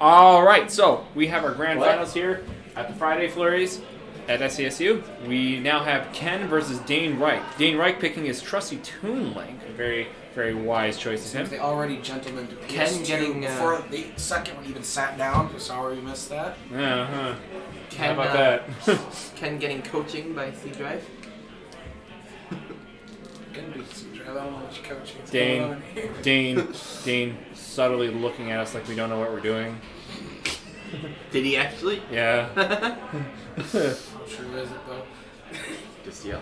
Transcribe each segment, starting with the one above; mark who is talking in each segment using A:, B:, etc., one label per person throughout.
A: All right, so we have our grand finals here at the Friday Flurries at SCSU. We now have Ken versus DaneReich. DaneReich picking his trusty Toon Link. A very, very wise choice of him.
B: They already gentlemen to
C: Ken
B: PS2
C: getting,
B: before the second one even sat down. Just already missed that.
A: Uh-huh.
C: Ken,
A: How about that?
C: Ken getting coaching by C Drive.
B: Can be I don't know which coach is
A: Dane subtly looking at us like we don't know what we're doing.
C: Did he actually?
A: Yeah.
B: How true is it though?
C: Just yell.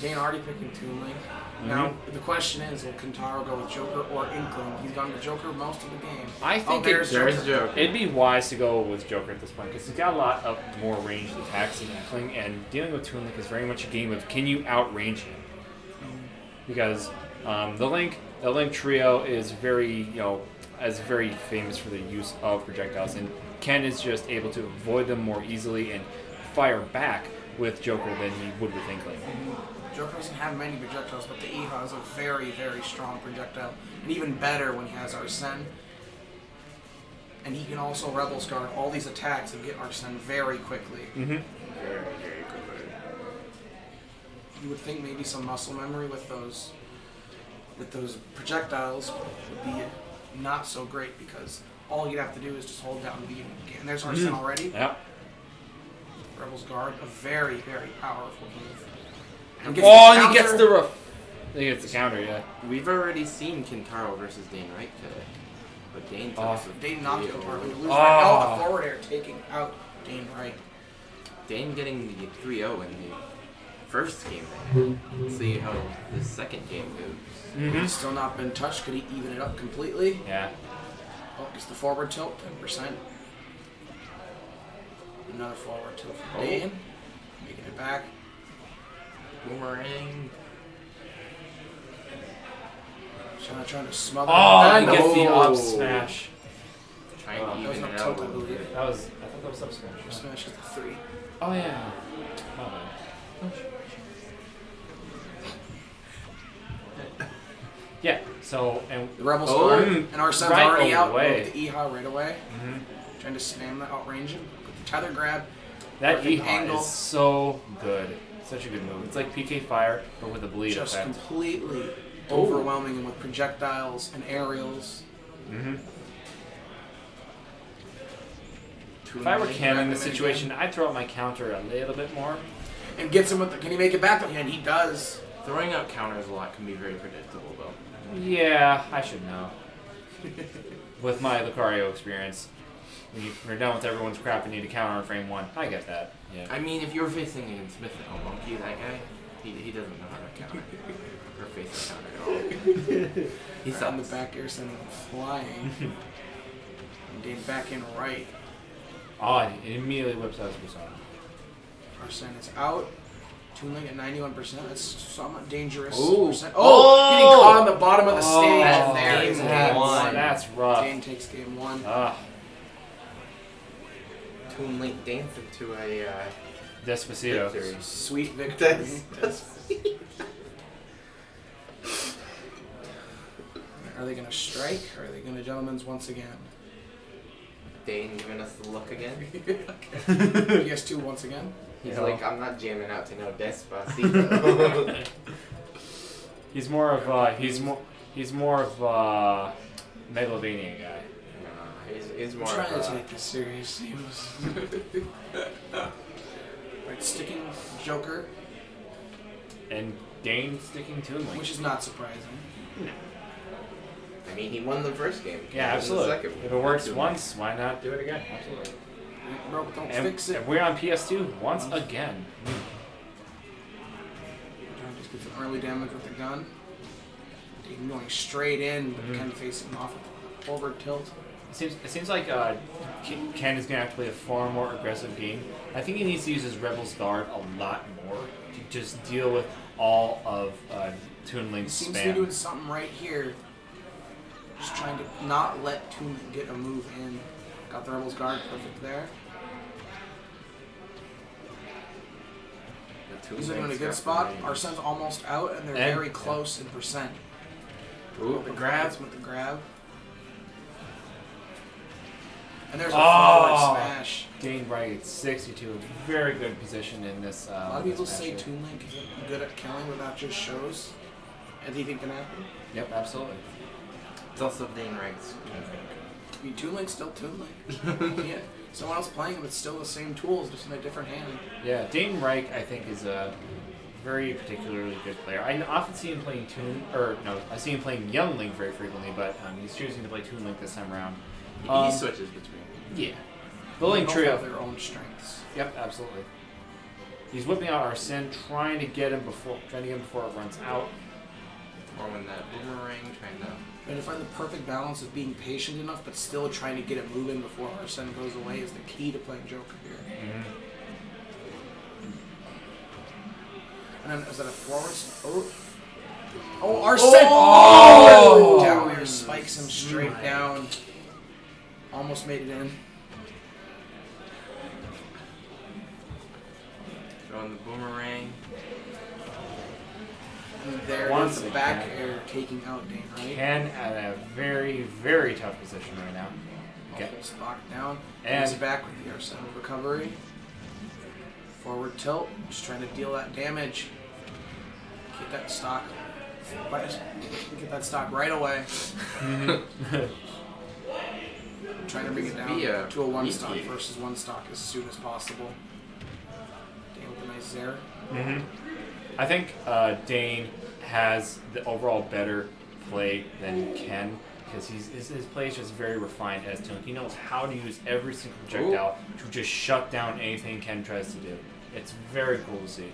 B: Dane already picking Toon Link. Now the question is, will Kentaro go with Joker or Inkling? He's gone with Joker most of the game.
A: I think
B: there's
C: Joker.
A: It'd be wise to go with Joker at this point because he's got a lot of more ranged attacks than Inkling, and dealing with Toon Link is very much a game of can you outrange him? Because the Link trio is very very famous for the use of projectiles, and Ken is just able to avoid them more easily and fire back with Joker than he would with Inkling.
B: Joker doesn't have many projectiles, but the Iha is a very, very strong projectile. And even better when he has Arsene. And he can also Rebel Guard all these attacks and get Arsene very quickly.
A: Mm-hmm.
C: Very, very quickly.
B: You would think maybe some muscle memory with those projectiles would be not so great because all you'd have to do is just hold down B and there's Arsene already.
A: Yep.
B: Rebel's Guard, a very, very powerful move.
A: And he gets the counter, yeah.
C: We've already seen Kentaro versus DaneReich today. But Dane took
B: Dane knocked Kentaro. A forward air taking out DaneReich.
C: Dane getting the 3-0 in the first game. Let's see how the second game goes.
A: Mm-hmm.
B: He's still not been touched. Could he even it up completely?
A: Yeah.
B: Oh, gets the forward tilt, 10%. Another forward tilt from Dane. Making it back.
C: Boomerang.
B: Trying to smother.
A: Oh, he gets the up smash.
C: Trying to
B: that was
C: even
B: up
C: it
B: tilt,
C: out.
B: I believe.
A: I thought that was up smash.
B: Smash is the 3.
A: Oh yeah. My bad. Yeah. So and
B: The Rebel Guard and Arsene's
A: right
B: already out
A: away.
B: with the Iha right away.
A: Mm-hmm.
B: Trying to spam that outrange him. With the tether grab.
A: That
B: Perfect
A: Iha
B: angle.
A: is so good. Such a good move. It's like PK Fire, but with a bleed
B: Just
A: effect.
B: completely overwhelming him with projectiles and aerials.
A: Mm-hmm. If I were Ken in this situation, I'd throw out my counter a little bit more.
B: And gets him with the. Can he make it back? And he does.
C: Throwing out counters a lot can be very predictable, though.
A: Yeah, I should know. With my Lucario experience, when you're done with everyone's crap and need to counter on frame 1, I get that. Yeah.
C: I mean, if you're facing against Smith and Monkey, that guy, he doesn't know how to counter. Or face a counter at all. He's
B: on the back air sending him flying. And Dane back in right.
A: Oh, and it immediately whips out his persona.
B: Arsene is out. Toon Link at 91%. That's somewhat dangerous.
C: Ooh.
B: Getting caught on the bottom of the stage.
C: That's
B: And there
C: game
B: is
C: one.
A: That's rough.
B: Dane takes game 1.
C: Toon Link dancing to a
A: Despacito.
C: victory.
B: Sweet victory. Are they going to strike or are they going to gentlemen's once again?
C: Dane giving us the look again.
B: PS2 once again.
C: He's like, I'm not jamming out to no Despacito.
A: He's more of Megalovania guy.
C: He's more
B: I'm trying
C: of
B: to take this seriously. Right, sticking Joker,
A: And Dane sticking to him.
B: which is not surprising.
C: I mean, he won the first game.
A: Yeah,
C: He won the
A: absolutely.
C: second one.
A: If it works once, why not do it again? Absolutely.
B: Bro, don't
A: And,
B: fix it.
A: and we're on PS2 once again.
B: Trying to just get some early damage with the gun. Dane going straight in, but Ken facing off with a forward tilt.
A: It seems like Ken is going to have to play a far more aggressive game. I think he needs to use his Rebel's Guard a lot more to just deal with all of Toon Link's
B: Seems
A: spam.
B: to be doing something right here. Just trying to not let Toon Link get a move in. Got the Rebel's Guard perfect there. He's in a good spot. Arsene's almost out, and they're very close in percent.
C: Ooh,
B: The grabs with the grab. And there's a forward smash.
A: DaneReich at 62. Very good position in this.
B: A lot of people say Toon Link isn't good at killing, but that just shows anything can happen.
A: Yep, absolutely.
C: It's also DaneReich's.
B: I mean, Toon Link's still Toon Link. Yeah. Someone else playing him, it's still the same tools, just in a different hand.
A: Yeah, DaneReich, I think, is a very particularly good player. I often see him playing I see him playing Young Link very frequently, but he's choosing to play Toon Link this time around.
C: He switches between.
A: Yeah. The Link
B: They both
A: trio.
B: have their own strengths.
A: Yep, absolutely. He's whipping out Arsene, trying to get him before it runs out.
C: Or when that boomerang, trying to...
B: And to find the perfect balance of being patient enough, but still trying to get it moving before Arsene goes away is the key to playing Joker here.
A: Mm-hmm.
B: And then, is that a forward? Oh, Arsene!
A: Oh!
B: Down there, spikes him straight down. Almost made it in.
C: Throwing the boomerang.
B: And there
A: Once
B: is the
A: again.
B: back air taking out DaneReich.
A: Ken at a very, very tough position right now. Okay.
B: Multiple stock down.
A: And-
B: He's back with the Arsene recovery. Forward tilt. Just trying to deal that damage. Get that stock. Get that stock right away. Trying to bring it down to a one stock versus one stock as soon as possible. Dane with a nice Zare.
A: Mm-hmm. I think Dane has the overall better play than Ken because his play is just very refined as to he knows how to use every single projectile to just shut down anything Ken tries to do. It's very cool to see.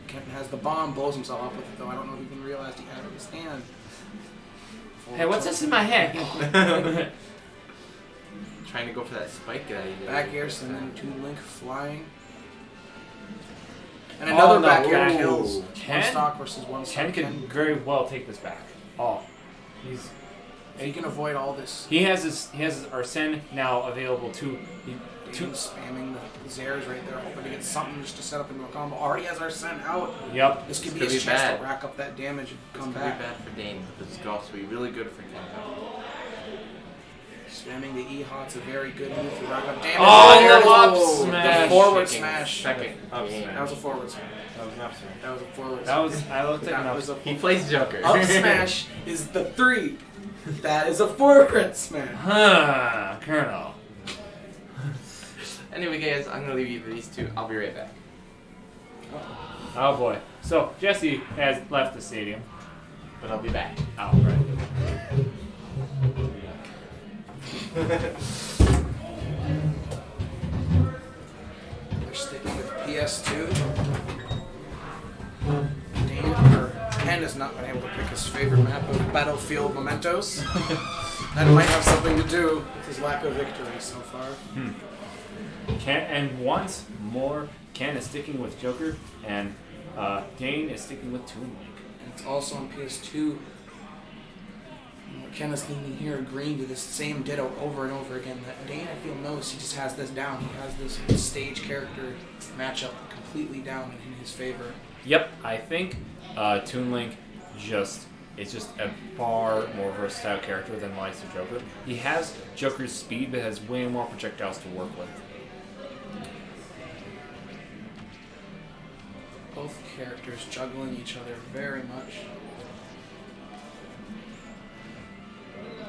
B: Ken has the bomb, blows himself up with it though. I don't know if he even realized he had it in his hand.
A: Hey, what's this in my hand?
C: Trying to go for that spike guy.
B: Back air, and then Toon Link flying. And another back air kills.
A: Ken?
B: One stock versus one stock.
A: Ken can very well take this back.
B: If he can avoid all this.
A: He has his Arsene now available too.
B: Dane spamming the Zares right there, hoping to get something just to set up into a combo. Already has Arsene out.
A: Yep.
B: This could be
C: could
B: his
C: be
B: chance
C: bad.
B: to rack up that damage and come
C: This could
B: back.
C: be bad for Dane, but this could also be really good for Ken.
B: Spamming the E-Hot's a very good move to rack up damage.
A: Oh,
B: There it
A: the up
B: is.
A: smash.
B: The forward
C: Shaking
B: smash.
C: Second.
B: That was a forward smash.
A: That was an up smash.
B: That was a forward
A: That was I looked at
B: That
A: it.
B: was a
C: He plays Joker.
B: up smash is the 3. That is a forward smash.
A: Huh, Colonel.
C: Anyway, guys, I'm gonna leave you with these two. I'll be right back.
A: Oh boy. So Jesse has left the stadium.
C: But I'll be back.
A: Oh right.
B: They're sticking with PS2. Ken has not been able to pick his favorite map of Battlefield Mementos. That might have something to do with his lack of victory so far.
A: And once more, Ken is sticking with Joker, and Dane is sticking with Toon Link.
B: And it's also on PS2. Ken is leaning here, agreeing to this same ditto over and over again. That Dane, I feel, knows he just has this down. He has this stage character matchup completely down in his favor.
A: Yep, I think Toon Link is just a far more versatile character than the likes of Joker. He has Joker's speed, but has way more projectiles to work with.
B: Both characters juggling each other very much.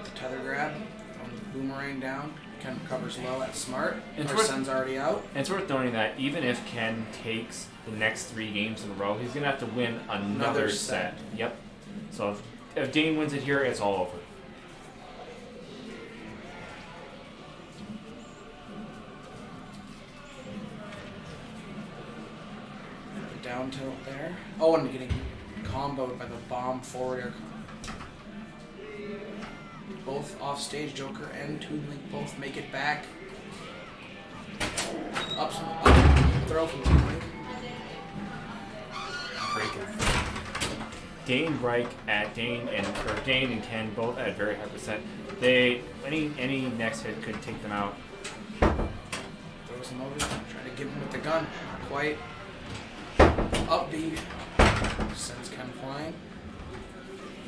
B: The tether grab, throwing the boomerang down. Ken recovers low at smart. Arsene's already out.
A: And it's worth noting that even if Ken takes the next 3 games in a row, he's going to have to win another set. Yep. So if Dane wins it here, it's all over.
B: The down tilt there. Oh, and getting comboed by the bomb forward air. Both off stage, Joker and Toon Link both make it back. Up throw from Toon Link.
A: DaneReich at Dane and Ken both at very high percent. Any next hit could take them out.
B: Throws him over, trying to get him with the gun. Not quite. Up B. Sends Ken flying.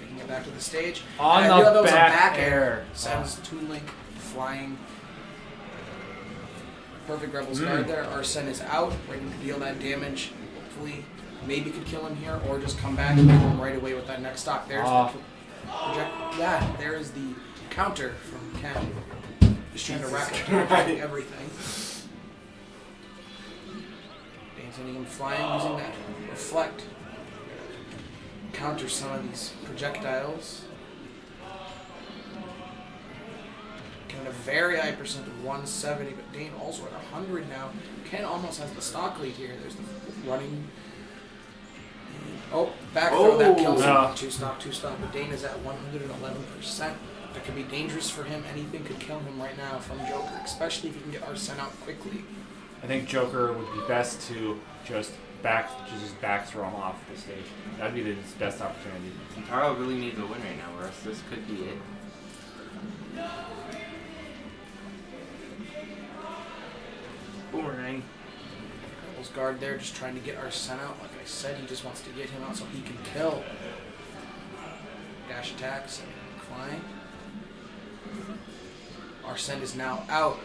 B: Making it back to the stage.
A: On
B: and
A: the
B: I feel that was
A: back
B: a back
A: air.
B: Sends Toon Link flying Perfect Rebels guard there. Arsene is out, ready to deal that damage. Hopefully, maybe could kill him here, or just come back and kill him right away with that next stock. There's the project. Yeah, there is the counter from Ken. Just trying to rack up everything. Dane's sending him flying, using that reflect. Counter some of these projectiles. Ken a very high percent of 170, but Dane also at 100 now. Ken almost has the stock lead here. There's the running. Oh, back throw that kills him. Two stock, but Dane is at 111%. That could be dangerous for him. Anything could kill him right now from Joker, especially if he can get Arsene out quickly.
A: I think Joker would be best to just back throw him off the stage. That'd be his best opportunity.
C: Taro really needs a win right now, or else this could be it. Boomerang.
B: Rebels guard there, just trying to get Arsene out. Like I said, he just wants to get him out so he can kill. Dash attacks and climb. Arsene is now out.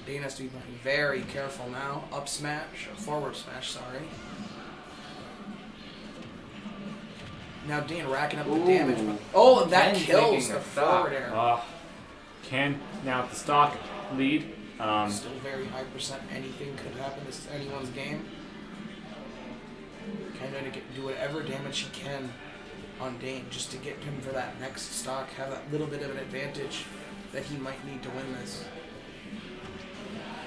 B: Dane has to be very careful now. Up smash, forward smash, sorry. Now Dane racking up the damage. But, and that kills the forward air.
A: Ken now at the stock lead.
B: Still very high percent. Anything could happen. This is anyone's game. Ken going to do whatever damage he can on Dane just to get him for that next stock. Have that little bit of an advantage that he might need to win this.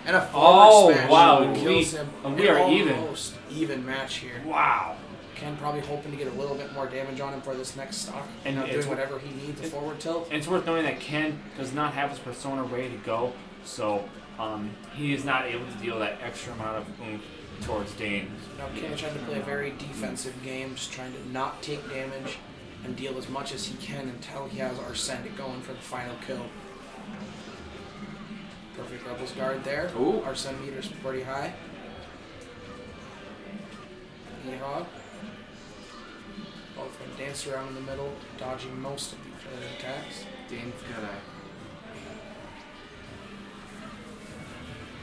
B: And a forward smash kills him.
A: And we are
B: almost even match here.
A: Wow.
B: Ken probably hoping to get a little bit more damage on him for this next stock. And doing whatever he needs, a forward tilt.
A: And it's worth knowing that Ken does not have his persona ready to go, so he is not able to deal that extra amount of oomph towards Dane.
B: Now Ken is trying to play a very defensive game, just trying to not take damage and deal as much as he can until he has Arsene going for the final kill. Perfect Rebels guard there. Arsene meter's pretty high. Yeehaw. Both going to dance around in the middle, dodging most of the attacks.
C: Dane's got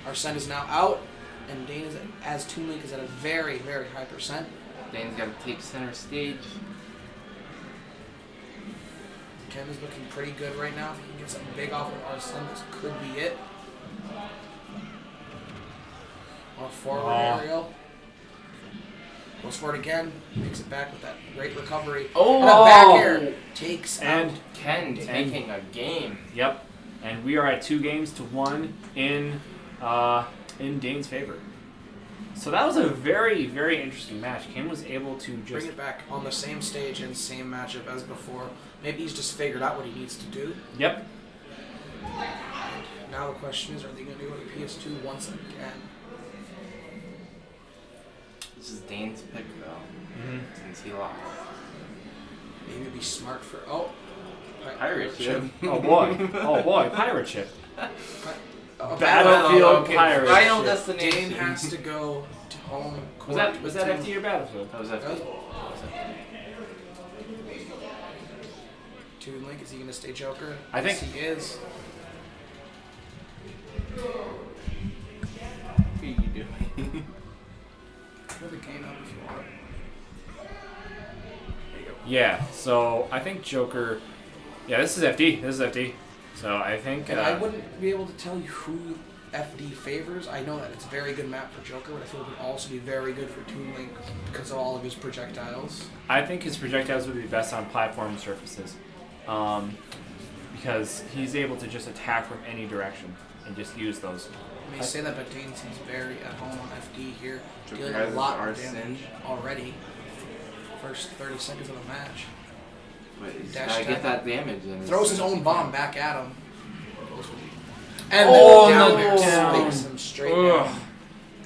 B: Arsene is now out, and Dane is as Toon Link is at a very, very high percent.
C: Dane's got to take center stage.
B: Ken is looking pretty good right now. If he can get something big off of Arsene, this could be it. On a forward aerial. Goes for it again. Makes it back with that great recovery. And a back air takes out.
C: Ken taking a game.
A: Yep. And we are at 2-1 in Dane's favor. So that was a very, very interesting match. Ken was able to just
B: bring it back on the same stage and same matchup as before. Maybe he's just figured out what he needs to do.
A: Yep.
B: Now the question is, are they going to do it at PS2 once again?
C: This is Dane's pick, though, since he lost.
B: Maybe it'd be smart for...
C: Pirate ship.
A: Oh boy, pirate ship.
B: Battlefield
A: pirate
C: Final
A: ship.
C: destination.
B: Dane has to go to home court.
A: Was that FD or Battlefield?
C: That was FD.
B: Toon Link, is he going to stay Joker?
A: I think
B: he is.
C: What are you doing?
B: Put the game up if you want. There you go.
A: Yeah, so I think Joker... Yeah, this is FD. So I think...
B: And I wouldn't be able to tell you who FD favors. I know that it's a very good map for Joker, but I feel it would also be very good for Toon Link because of all of his projectiles.
A: I think his projectiles would be best on platform surfaces. Because he's able to just attack from any direction and just use those.
B: I may say that, but Dane seems very at home on FD here.
C: Joker
B: Dealing
C: has
B: a lot of
C: Arsene
B: damage already. First 30 seconds of the match.
C: But he's
B: Dash
C: gotta
B: attack.
C: get that damage in.
B: Throws his own bomb back at him. And then down there spikes him straight down.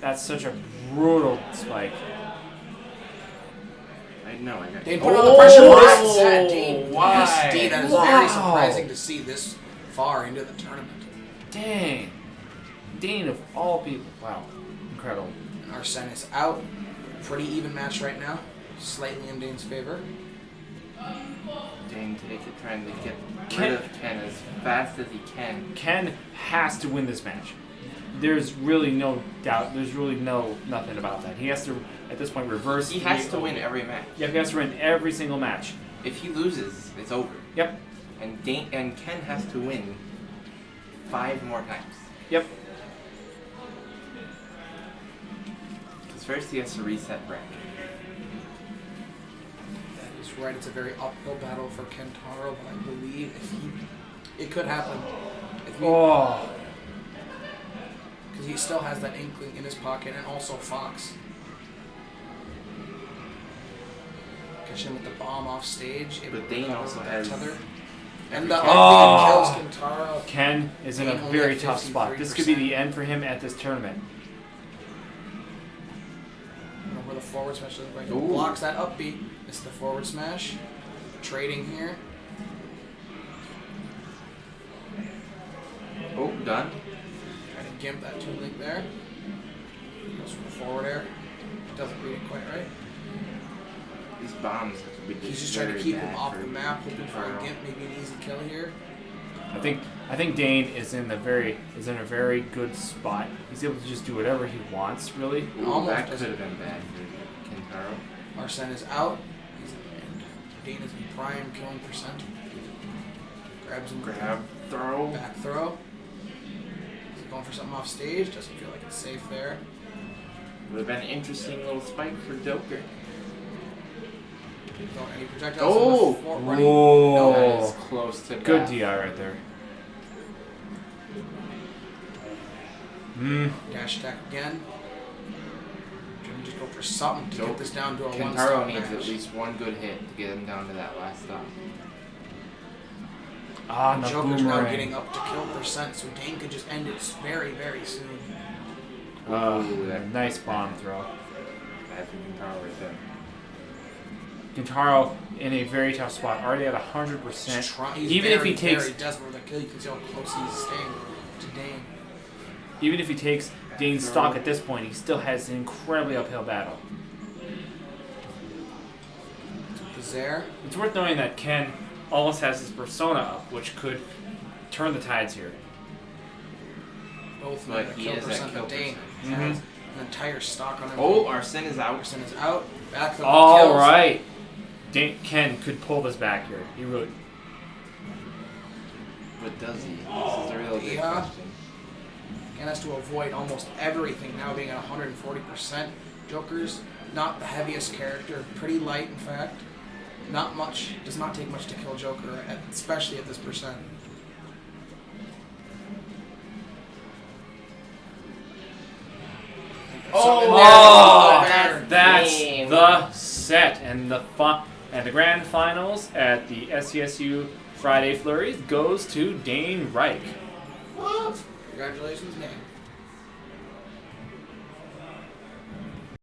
A: That's such a brutal spike.
C: I know, I got
B: Dane put on the pressure. That's sad, Dane.
C: Why?
B: Yes, Dane, that is very surprising to see this far into the tournament.
A: Dang. Dane of all people. Wow. Incredible.
B: Arsene is out. Pretty even match right now. Slightly in Dane's favor.
C: Dane trying to get rid of Ken as fast as he can.
A: Ken has to win this match. there's really no doubt. There's really nothing about that. He has to, at this point, reverse.
C: He has to win every match.
A: Yeah, he has to win every single match.
C: If he loses, it's over.
A: Yep.
C: And Ken has to win 5 more times.
A: Yep.
C: Because first he has to reset bracket.
B: That is right. It's a very uphill battle for Kentaro, but I believe it could happen.
A: Oh.
B: Because he still has that inkling in his pocket, and also Fox. Catch him with the bomb off stage.
C: But Dane also has...
B: And the
A: Oh.
B: kills Kentaro.
A: Ken is in a
B: Dane only
A: very
B: at
A: tough spot. This could be the end for him at this tournament.
B: Where the forward smash doesn't break.
C: Ooh.
B: Blocks that upbeat. It's the forward smash. Trading here.
C: Oh, done.
B: Trying to gimp that 2-link there. Goes for the forward air. Doesn't read it quite right.
C: These bombs have to be
B: He's just trying to keep him off
C: for
B: the map, hoping for a
C: Kentaro.
B: gimp, maybe an easy kill here.
A: I think Dane is in a very good spot. He's able to just do whatever he wants, really.
C: Ooh,
B: Almost
C: that could
B: doesn't-
C: have been bad for Kentaro.
B: Arsene is out. And Dane is in prime killing percent. Grabs him.
C: Grab, throw.
B: Back throw. Is he going for something off stage? Doesn't feel like it's safe there.
C: Would have been an interesting little spike for Joker.
B: Don't any projectiles
C: Oh!
B: in the fort running.
A: Whoa.
C: That is close to
A: Good
C: death.
A: DI right there. Hmm.
B: Dash attack again. Trying to just go for something to get this down to a
C: Kentaro
B: one-stop
C: needs
B: match.
C: at least one good hit to get him down to that last stop.
A: Ah, no
B: Joker's now
A: boomerang.
B: getting up to kill percent, so Dane could just end it very, very soon.
C: Ooh, that-
A: Nice bomb throw.
C: Bad for Kentaro right there.
A: Kentaro in a very tough spot, already at 100%.
B: He's
A: Even if
B: very,
A: he takes,
B: very desperate with that kill, you can see how close he's staying to Dane.
A: even if he takes Dane's stock at this point, he still has an incredibly uphill battle.
B: Bazaar.
A: It's worth knowing that Ken almost has his persona up, which could turn the tides here.
B: Both
C: But
B: with
C: he
B: the kill
C: is at
B: percent,
C: kill
B: but Dane
A: percent.
B: has an entire stock on him.
C: Oh, Arsene is out.
B: Arsene is out. Back for the
A: All
B: kills.
A: right, Ken could pull this back here. He really.
C: But does he? This is a real big
B: Yeah.
C: question.
B: Ken has to avoid almost everything now being at 140%. Joker's not the heaviest character, pretty light in fact. Not much, does not take much to kill Joker, especially at this percent.
A: Oh,
B: there.
A: that's
C: game.
A: the set, and the grand finals at the SCSU Friday Flurries goes to DaneReich.
B: Congratulations, Dane.